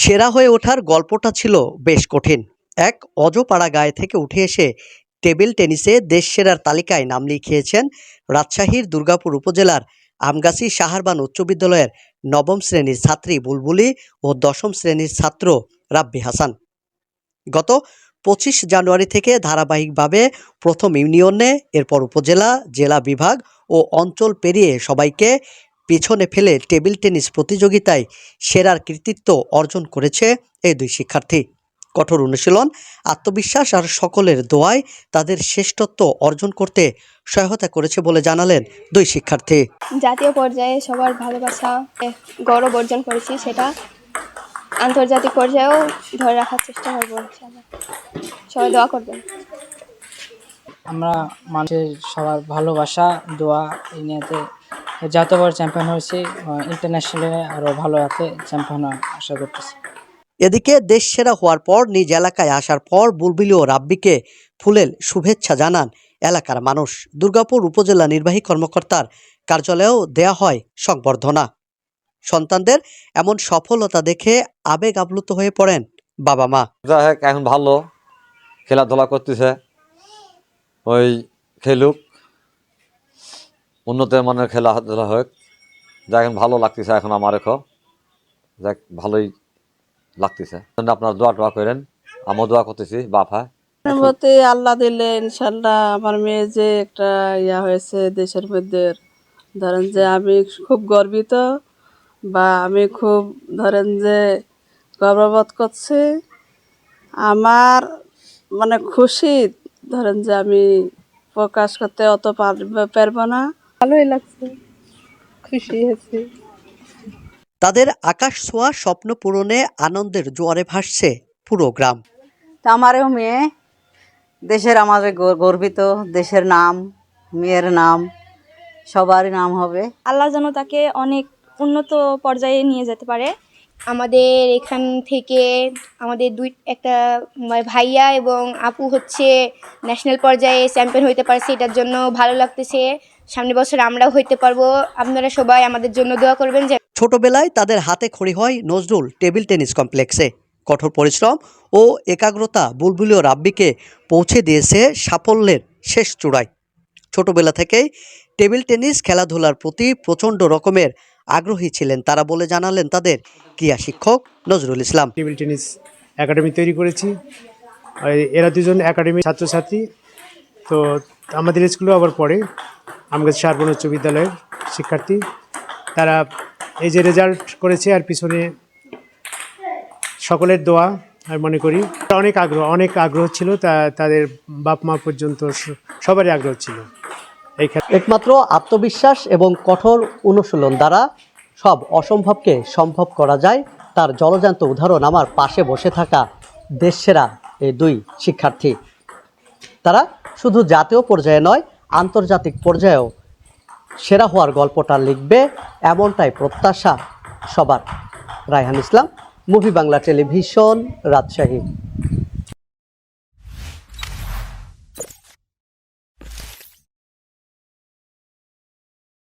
সেরা হয়ে ওঠার গল্পটা ছিল বেশ কঠিন। এক অজপাড়া গাঁয়ে থেকে উঠে এসে টেবিল টেনিসে দেশ সেরার তালিকায় নাম লিখিয়েছেন রাজশাহীর দুর্গাপুর উপজেলার আমগাছি সাহারবান উচ্চ বিদ্যালয়ের নবম শ্রেণীর ছাত্রী বুলবুলি ও দশম শ্রেণীর ছাত্র রাব্বি হাসান। গত ২৫ জানুয়ারি থেকে ধারাবাহিকভাবে প্রথম ইউনিয়নে, এরপর উপজেলা, জেলা, বিভাগ ও অঞ্চল পেরিয়ে সবাইকে পিছনে ফেলে টেবিল টেনিস প্রতিযোগিতায় সেরার কৃতিত্ব অর্জন করেছে এই দুই শিক্ষার্থী। কঠোর অনুশীলন, আত্মবিশ্বাস আর সকলের দোয়ায় তাদের শ্রেষ্ঠত্ব অর্জন করতে সহায়তা করেছে বলে জানালেন দুই শিক্ষার্থী। জাতীয় পর্যায়ে সবার ভালোবাসা, গৌরব অর্জন করেছি, সেটা আন্তর্জাতিক পর্যায়েও ধরে রাখার চেষ্টা করবো। সবাই দোয়া করবেন। আমরা মানুষের সবার ভালোবাসা, দোয়া এই নিয়েতে জাতীয় পর্যায়ে চ্যাম্পিয়ন হয়েছি, ইন্টারন্যাশনালে আরও ভালো হাতে চ্যাম্পিয়ন আশা করতেছি। এদিকে দেশ সেরা হওয়ার পর নিজ এলাকায় আসার পর বুলবুলি ও রাব্বিকে ফুলেল শুভেচ্ছা জানান এলাকার মানুষ। দুর্গাপুর উপজেলা নির্বাহী কর্মকর্তার কার্যালয়েও দেয়া হয় সংবর্ধনা। সন্তানদের এমন সফলতা দেখে আবেগ আপ্লুত হয়ে পড়েন বাবা মা। এখন ভালো খেলাধুলা করতেছে, ওই খেলুক, উন্নত মানের খেলাধুলা হোক, যা এখন ভালো লাগতেছে। এখন আমার যাক ভালোই লাগতেছে। আপনার দোয়া করেন, আমিও দোয়া করতেছি। বাবা আল্লাহ দিলে ইনশাল্লাহ আমার মেয়ে যে একটা হয়েছে দেশের মধ্যে, ধরেন যে আমি খুব গর্বিত, বা আমি খুব ধরেন যে গর্ববোধ করছি। আমার মানে খুশি, ধরেন যে আমি প্রকাশ করতে অত পারবো না। ভালোই লাগছে, খুশি হয়েছি। তাদের আকাশ ছোঁয়া স্বপ্ন পূরণে আনন্দের জোয়ারে ভাসছে পুরো গ্রাম। তা আমারও মেয়ে দেশের, আমাদের গর্বিত, দেশের নাম, মেয়ের নাম, সবারই নাম হবে। আল্লাহ যেন তাকে অনেক উন্নত পর্যায়ে নিয়ে যেতে পারে। আমাদের এখান থেকে আমাদের একটা ভাইয়া এবং আপু হচ্ছে ন্যাশনাল পর্যায়ে চ্যাম্পিয়ন হইতে পারছে, এটার জন্য ভালো লাগতেছে। সামনের বছর আমরাও হইতে পারবো। আপনারা সবাই আমাদের জন্য দোয়া করবেন। ছোটবেলায় তাদের হাতে খড়ি হয় নজরুল টেবিল টেনিস কমপ্লেক্সে। কঠোর পরিশ্রম ও একাগ্রতা বুলবুলি ও রাব্বিকে পৌঁছে দিয়েছে সাফল্যের শেষ চূড়ায়। ছোটবেলা থেকেই টেবিল টেনিস খেলাধুলার প্রতি প্রচণ্ড রকমের আগ্রহী ছিলেন তারা বলে জানালেন তাদের ক্রীড়া শিক্ষক Nazrul Islam. Table tennis academy তৈরি করেছি, এরা দুজন একাডেমির ছাত্রছাত্রী। তো আমাদের স্কুলেও আবার পড়ে, আমগাছি সাহারবান উচ্চ বিদ্যালয়ের শিক্ষার্থী। তারা এই যে রেজাল্ট করেছে, আর পিছনে সকলের দোয়া আমি মনে করি। অনেক আগ্রহ ছিল, তাদের বাপ মা পর্যন্ত সবারই আগ্রহ ছিল এই ক্ষেত্রে। একমাত্র আত্মবিশ্বাস এবং কঠোর অনুশীলন দ্বারা সব অসম্ভবকে সম্ভব করা যায়, তার জলজান্ত উদাহরণ আমার পাশে বসে থাকা দেশসেরা এই দুই শিক্ষার্থী। তারা শুধু জাতীয় পর্যায়ে নয়, আন্তর্জাতিক পর্যায়েও সেরা হওয়ার গল্পটা লিখবে, এমনটাই প্রত্যাশা সবার। রায়হান ইসলাম, মুভি বাংলা টেলিভিশন, রাজশাহী।